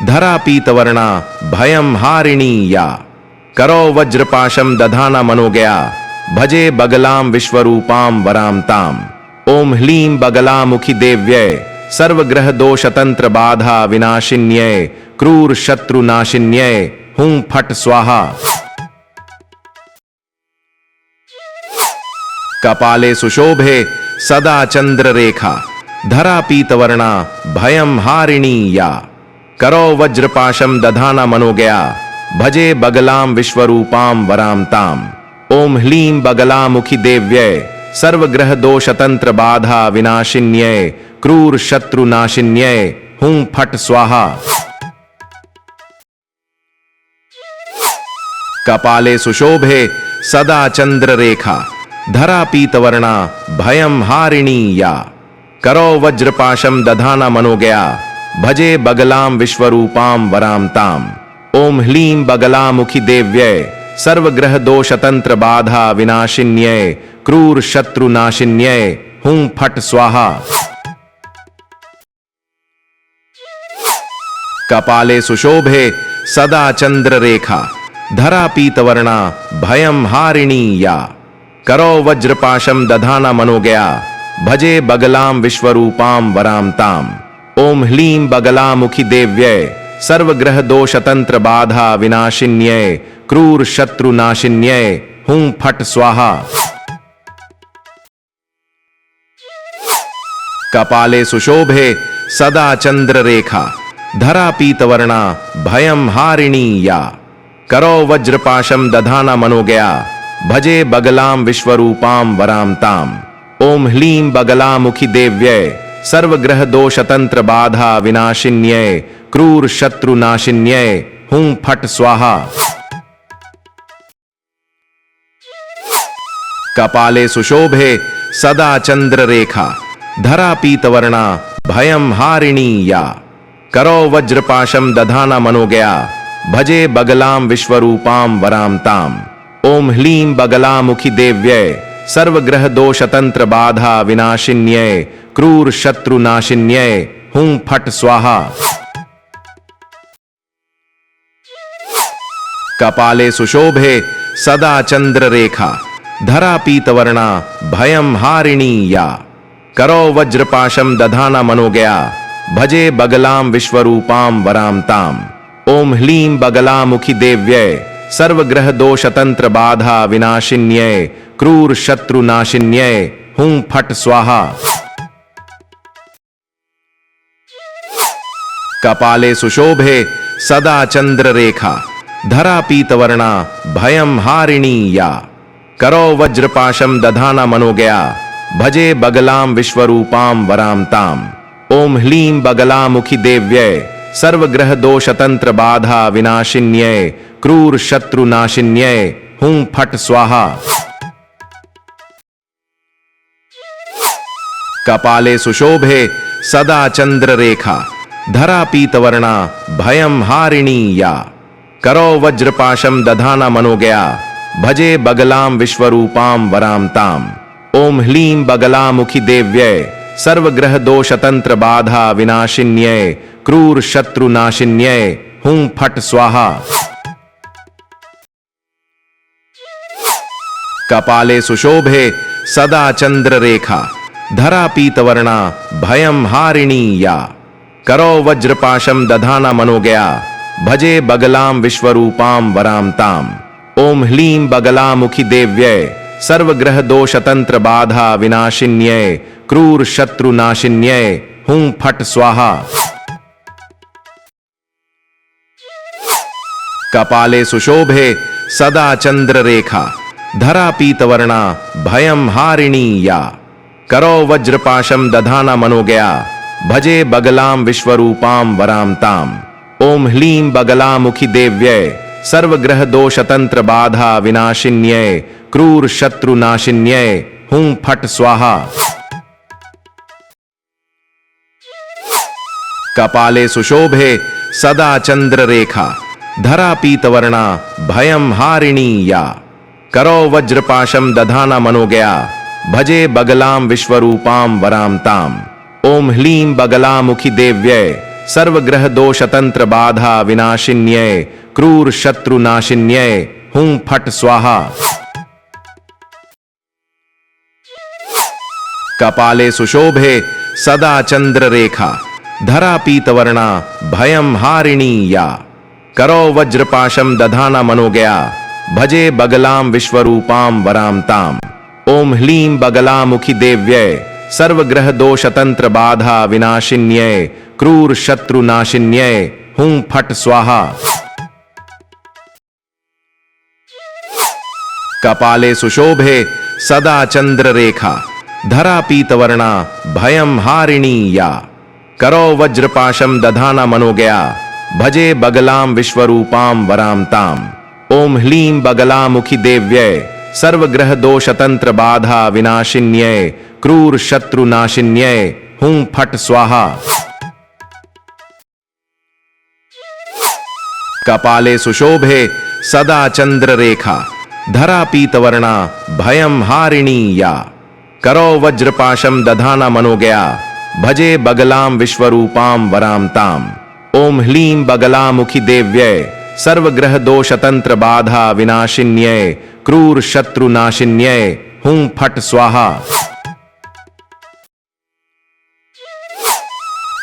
Speaker 2: धरा पीतवर्णा भयम हारिणी या। करो वज्रपाशम दधाना मनोगया, भजे बगलाम विश्वरूपाम वराम ताम। ओम ह्लीं बगलामुखी देव्यै, सर्वग्रह दोष तंत्र बाधा विनाशिन्यै, क्रूर शत्रु नाशिन्यै, हूं फट स्वाहा। कपाले सुशोभे सदा चंद्र रेखा, धरा पीतवर्णा भयम हारिणी या। करो वज्रपाशम दधाना मनोगया, भजे बगलाम विश्वरूपाम वराम ताम। ओम ह्लीं बगलामुखी देव्यै, सर्वग्रह दोष तंत्र बाधा विनाशिन्यै, क्रूर शत्रु नाशिन्यै, हूं फट स्वाहा। कपाले सुशोभे सदा चंद्र रेखा, धरा पीतवर्णा भयम हारिणी या। करो वज्रपाशम दधाना मनोगया, भजे बगलाम विश्वरूपाम वराम ताम। ओम ह्लीं बगलामुखी देव्यै, सर्वग्रह दोष तंत्र बाधा विनाशिन्यै, क्रूर शत्रु नाशिन्यै, हूं फट स्वाहा। कपाले सुशोभे सदा चंद्र रेखा, धरा पीतवर्णा भयम हारिणी या। करो वज्रपाशम दधाना मनोगया भजे बगलाम विश्वरूपाम वराम ताम। ओम ह्लीं बगलामुखी देव्यै सर्वग्रह दोष तंत्र बाधा विनाशिन्यै क्रूर शत्रु नाशिन्यै हूं फट स्वाहा। कपाले सुशोभे सदा चंद्र रेखा धरा पीतवर्णा भयम हारिणी या। करो वज्रपाशम दधाना मनोगया भजे बगलाम विश्वरूपाम वराम ताम। ओम ह्लीं बगलामुखी देव्यै सर्वग्रह दोष तंत्र बाधा विनाशिन्यै क्रूर शत्रु नाशिन्यै हूं फट स्वाहा। कपाले सुशोभे सदा चंद्र रेखा धरा पीतवर्णा भयम हारिणी या। करो वज्रपाशम दधाना मनोगया भजे बगलाम विश्वरूपाम वराम ताम। ओम ह्लीं बगलामुखी देव्यै सर्वग्रह दोष तंत्र बाधा विनाशिन्यै क्रूर शत्रु नाशिन्यै हूं फट स्वाहा। कपाले सुशोभे सदा चंद्र रेखा धरा पीतवर्णा भयम हारिणी या। करो वज्रपाशम दधाना मनोगया भजे बगलाम विश्वरूपाम वराम ताम। ओम ह्लीं बगलामुखी देव्यै सर्वग्रह दोष तंत्र बाधा विनाशिन्यै क्रूर शत्रु नाशिन्यै हूं फट स्वाहा। कपाले सुशोभे सदा चंद्र रेखा धरा पीतवर्णा भयम हारिणी या। करो वज्रपाशम दधाना मनोगया भजे बगलाम विश्वरूपाम वराम ताम। ओम ह्लीं बगलामुखी देव्यै सर्वग्रह दोष तंत्र बाधा विनाशिन्यै क्रूर शत्रु नाशिन्यै हूं फट स्वाहा। कपाले सुशोभे सदा चंद्र रेखा धरा पीतवर्णा भयम हारिणी या। करो वज्रपाशम दधाना मनोगया भजे बगलाम विश्वरूपाम वराम ताम। ओम ह्लीं बगलामुखी देव्यै सर्वग्रह दोष तंत्र बाधा विनाशिन्यै क्रूर शत्रु नाशिन्यै हूं फट स्वाहा। कपाले सुशोभे सदा चंद्र रेखा धरा पीतवर्णा भयम हारिणी या। करो वज्रपाशम दधाना मनोगया भजे बगलाम विश्वरूपाम वराम ताम। ओम ह्लीं बगलामुखी देव्यै सर्वग्रह दोष तंत्र बाधा विनाशिन्यै क्रूर शत्रु नाशिन्यै हूं फट स्वाहा। कपाले सुशोभे सदा चंद्र रेखा धरा पीतवर्णा भयम हारिणी या। करो वज्रपाशम दधाना मनोगया भजे बगलाम विश्वरूपाम वराम ताम। ओम ह्लीं बगलामुखी देव्यै सर्वग्रह दोष तंत्र बाधा विनाशिन्यै क्रूर शत्रु नाशिन्यै हूं फट स्वाहा। कपाले सुशोभे सदा चंद्र रेखा धरा पीतवर्णा भयम हारिणी या। करो वज्रपाशम दधाना मनोगया भजे बगलाम विश्वरूपाम वराम ताम। ओम ह्लीं बगलामुखी देव्यै सर्वग्रह दोष तंत्र बाधा विनाशिन्यै क्रूर शत्रु नाशिन्यै हूं फट स्वाहा। कपाले सुशोभे सदा चंद्र रेखा धरा पीतवर्णा भयम हारिणी या। करो वज्रपाशम दधाना मनोगया भजे बगलाम विश्वरूपाम वराम ताम। ओम ह्लीं बगलामुखी देव्यै सर्वग्रह दोष तंत्र बाधा विनाशिन्यै क्रूर शत्रु नाशिन्यै हूं फट स्वाहा। कपाले सुशोभे सदा चंद्र रेखा धरा पीतवर्णा भयम हारिणी या। करो वज्रपाशम दधाना मनोगया भजे बगलाम विश्वरूपाम वराम ताम। ओम ह्लीं बगलामुखी देव्यै सर्वग्रह दोष तंत्र बाधा विनाशिन्यै क्रूर शत्रु नाशिन्यै हूं फट स्वाहा। कपाले सुशोभे सदा चंद्र रेखा धरा पीतवर्णा भयम हारिणी या। करो वज्रपाशम दधाना मनोगया भजे बगलाम विश्वरूपाम वराम ताम। ओम ह्लीं बगलामुखी देव्यै सर्वग्रह दोष तंत्र बाधा विनाशिन्यै क्रूर शत्रु नाशिन्यै हूं फट स्वाहा।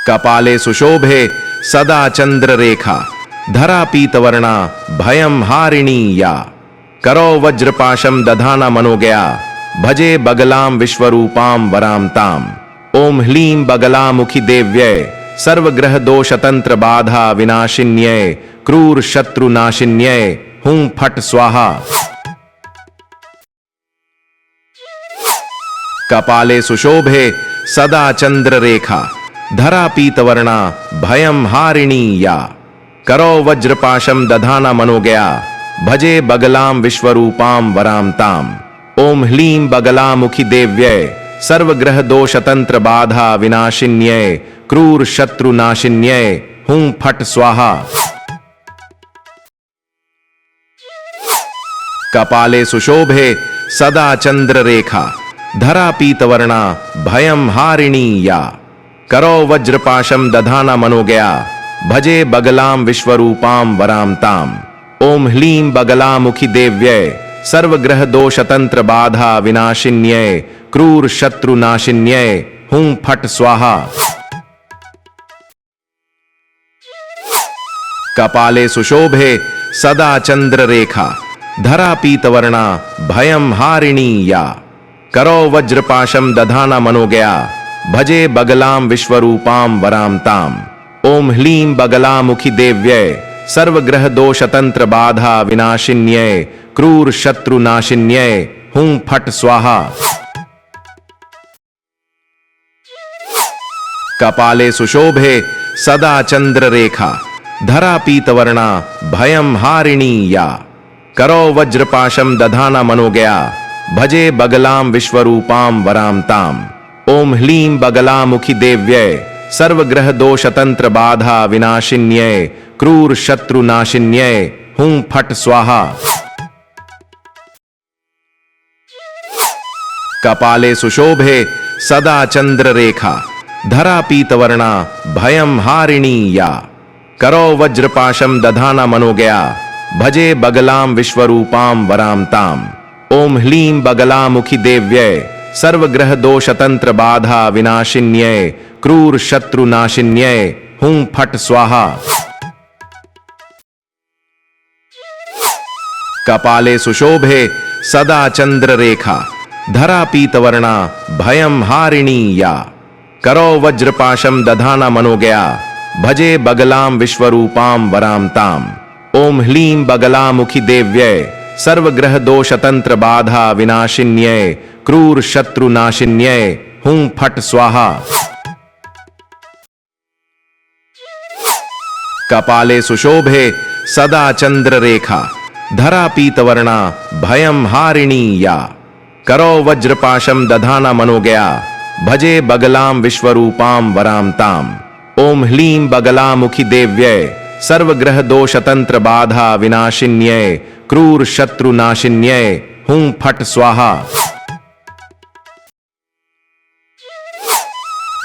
Speaker 2: कपाले सुशोभे सदा चंद्र रेखा, धरा पीतवर्णा भयं हारिणी या। करो वज्रपाशम दधाना मनोगया, भजे बगलाम विश्वरूपाम वराम ताम। ओम ह्लीं बगलामुखी देव्यै, सर्वग्रह दोष तंत्र बाधा विनाशिन्यै, क्रूर शत्रु नाशिन्यै, हूं फट स्वाहा। कपाले सुशोभे सदा चंद्र रेखा, धरा पीतवर्णा भयं हारिणी या। करो वज्रपाशम दधाना मनोगया, भजे बगलाम विश्वरूपाम वराम ताम। ओम ह्लीं बगलामुखी देव्यै, सर्वग्रह दोष तंत्र बाधा विनाशिन्यै, क्रूर शत्रु नाशिन्यै, हूं फट स्वाहा। कपाले सुशोभे सदा चंद्र रेखा, धरा पीतवर्णा भयं हारिणी या। करो वज्रपाशम दधाना मनोगया, भजे बगलाम विश्वरूपाम वराम ताम। ओम ह्लीं बगलामुखी देव्यै, सर्वग्रह दोष तंत्र बाधा विनाशिन्यै, क्रूर शत्रु नाशिन्यै, हूं फट स्वाहा। कपाले सुशोभे सदा चंद्र रेखा, धरा पीतवर्णा भयं हारिणी या। करो वज्रपाशम दधाना मनोगया, भजे बगलाम विश्वरूपाम वराम ताम। ओम ह्लीं बगलामुखी देव्यै, सर्वग्रह दोष तंत्र बाधा विनाशिन्यै, क्रूर शत्रु नाशिन्यै, हूं फट स्वाहा। कपाले सुशोभे सदा चंद्र रेखा, धरा पीतवर्णा भयं हारिणी या। करो वज्रपाशम दधाना मनोगया, भजे बगलाम विश्वरूपाम वराम ताम। ओम ह्लीं बगलामुखी देव्यै, सर्वग्रह दोष तंत्र बाधा विनाशिन्यै, क्रूर शत्रु नाशिन्यै, हूं फट स्वाहा। कपाले सुशोभे सदा चंद्र रेखा, धरा पीतवर्णा भयं हारिणी या। करो वज्रपाशम दधाना मनोगया, भजे बगलाम विश्वरूपाम वराम ताम। ओम ह्लीं बगलामुखी देव्यै, सर्वग्रह दोष तंत्र बाधा विनाशिन्यै, क्रूर शत्रु नाशिन्यै, हूं फट स्वाहा। कपाले सुशोभे सदा चंद्र रेखा, धरा पीतवर्णा भयं हारिणी या। करो वज्रपाशम दधाना मनोगया, भजे बगलाम विश्वरूपाम वराम ताम। ओम ह्लीं बगलामुखी देव्यै, सर्वग्रह दोष तंत्र बाधा विनाशिन्यै, क्रूर शत्रु नाशिन्यै, हूं फट स्वाहा। कपाले सुशोभे सदा चंद्र रेखा, धरा पीतवर्णा भयं हारिणी या। करो वज्रपाशम दधाना मनोगया, भजे बगलाम विश्वरूपाम वराम ताम। ओम ह्लीं बगलामुखी देव्यै, सर्वग्रह दोष तंत्र बाधा विनाशिन्यै, क्रूर शत्रु नाशिन्यै, हूं फट स्वाहा।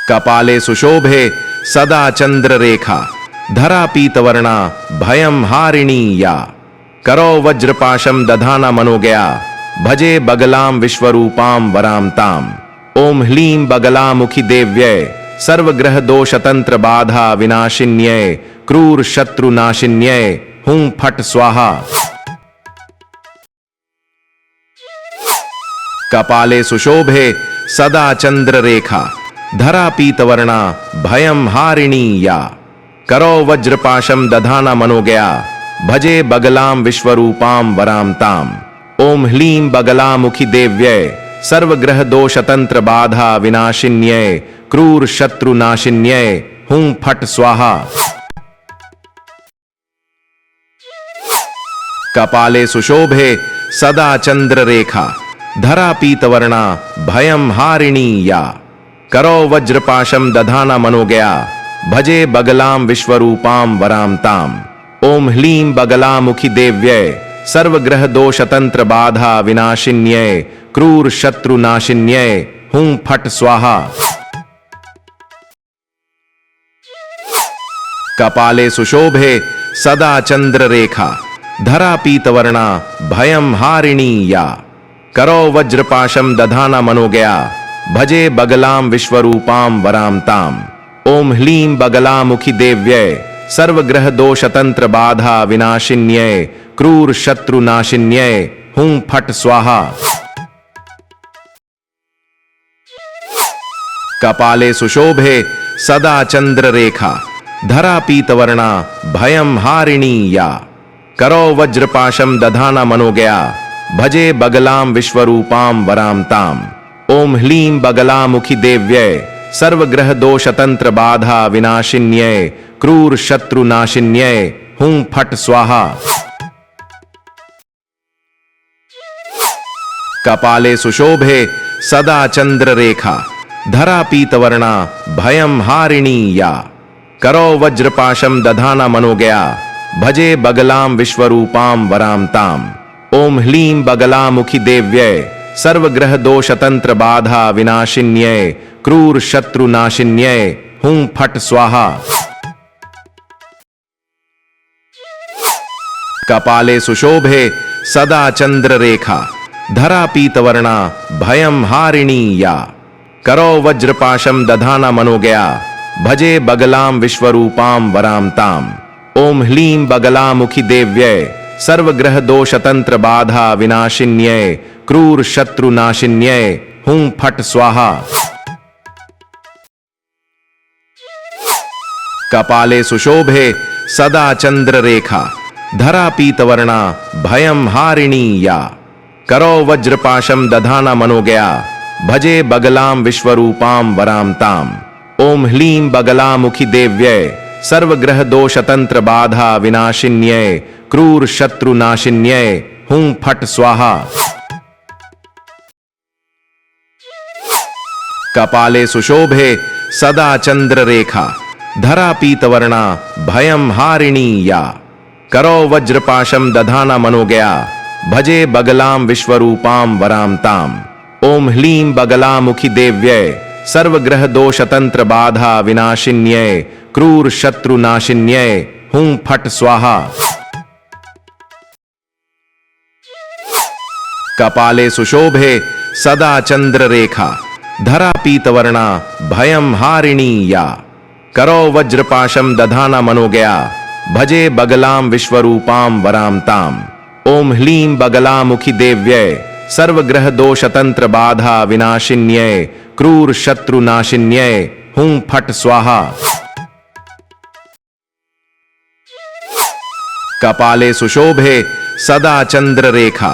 Speaker 2: कपाले सुशोभे सदा चंद्र रेखा, धरा पीतवर्णा भयं हारिणी या। करो वज्रपाशम दधाना मनोगया, भजे बगलाम विश्वरूपाम वराम ताम। ओम ह्लीं बगलामुखी देव्यै, सर्वग्रह दोष तंत्र बाधा विनाशिन्यै, क्रूर शत्रु नाशिन्यै, हूं फट स्वाहा। कपाले सुशोभे सदा चंद्र रेखा, धरा पीतवर्णा भयं हारिणी या। करो वज्रपाशम दधाना मनोगया, भजे बगलाम विश्वरूपाम वराम ताम। ओम ह्लीं बगलामुखी देव्यै, सर्वग्रह दोष तंत्र बाधा विनाशिन्यै, क्रूर शत्रु नाशिन्यै, हूं फट स्वाहा। कपाले सुशोभे सदा चंद्र रेखा, धरा पीतवर्णा भयं हारिणी या। करो वज्रपाशम दधाना मनोगया, भजे बगलाम विश्वरूपाम वराम ताम। ओम ह्लीं बगलामुखी देव्यै, सर्वग्रह दोष तंत्र बाधा विनाशिन्यै, क्रूर शत्रु नाशिन्यै, हूं फट स्वाहा। कपाले सुशोभे सदा चंद्र रेखा, धरा पीतवर्णा भयं हारिणी या। करो वज्रपाशम दधाना मनोगया भजे बगलाम विश्वरूपाम वराम ताम। ओम ह्लीं बगलामुखी देव्यै सर्वग्रह दोष तंत्र बाधा विनाशिन्यै क्रूर शत्रु नाशिन्यै हूं फट स्वाहा। कपाले सुशोभे सदा चंद्र रेखा धरा पीतवर्णा भयम हारिणी या। करो वज्रपाशम दधाना मनोगया भजे बगलाम विश्वरूपाम वराम ताम। ओम ह्लीं बगलामुखी देव्यै सर्वग्रह दोष तंत्र बाधा विनाशिन्यै क्रूर शत्रु नाशिन्यै हूं फट स्वाहा। कपाले सुशोभे सदा चंद्र रेखा धरा पीतवर्णा भयम हारिणी या। करो वज्रपाशम दधाना मनोगया भजे बगलाम विश्वरूपाम वराम ताम। ओम ह्लीं बगलामुखी देव्यै सर्वग्रह दोष तंत्र बाधा विनाशिन्यै क्रूर शत्रु नाशिन्यै हूं फट स्वाहा। कपाले सुशोभे सदा चंद्र रेखा धरा पीतवर्णा भयम हारिणी या। करो वज्रपाशम दधाना मनोगया भजे बगलाम विश्वरूपाम वराम ताम। ओम ह्लीं बगलामुखी देव्यै सर्वग्रह दोष तंत्र बाधा विनाशिन्यै क्रूर शत्रु नाशिन्यै हूं फट स्वाहा। कपाले सुशोभे सदा चंद्र रेखा धरा पीतवर्णा भयम हारिणी या। करो वज्रपाशम दधाना मनोगया भजे बगलाम विश्वरूपाम वराम ताम। ओम ह्लीं बगलामुखी देव्यै सर्वग्रह दोष तंत्र बाधा विनाशिन्यै क्रूर शत्रु नाशिन्यै हूं फट स्वाहा। कपाले सुशोभे सदा चंद्र रेखा धरा पीतवर्णा भयम हारिणी या। करो वज्रपाशम दधाना मनोगया भजे बगलाम विश्वरूपाम वराम ताम। ओम ह्लीं बगलामुखी देव्यै सर्वग्रह दोष तंत्र बाधा विनाशिन्यै क्रूर शत्रु नाशिन्यै हूं फट स्वाहा। कपाले सुशोभे सदा चंद्र रेखा धरा पीतवर्णा भयम हारिणी या। करो वज्रपाशम दधाना मनोगया भजे बगलाम विश्वरूपाम वराम ताम। ओम ह्लीं बगलामुखी देव्यै सर्वग्रह दोष तंत्र बाधा विनाशिन्यै क्रूर शत्रु नाशिन्यै हूं फट स्वाहा। कपाले सुशोभे सदा चंद्र रेखा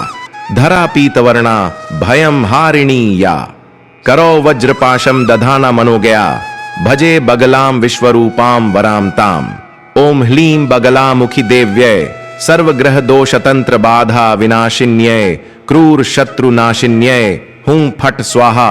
Speaker 2: धरा पीतवर्णा भयम हारिणी या। करो वज्रपाशम दधाना मनोगया भजे बगलाम विश्वरूपाम वराम ताम। ओम ह्लीं बगलामुखी देव्यै सर्वग्रह दोष तंत्र बाधा विनाशिन्यै क्रूर शत्रु नाशिन्यै हूं फट स्वाहा।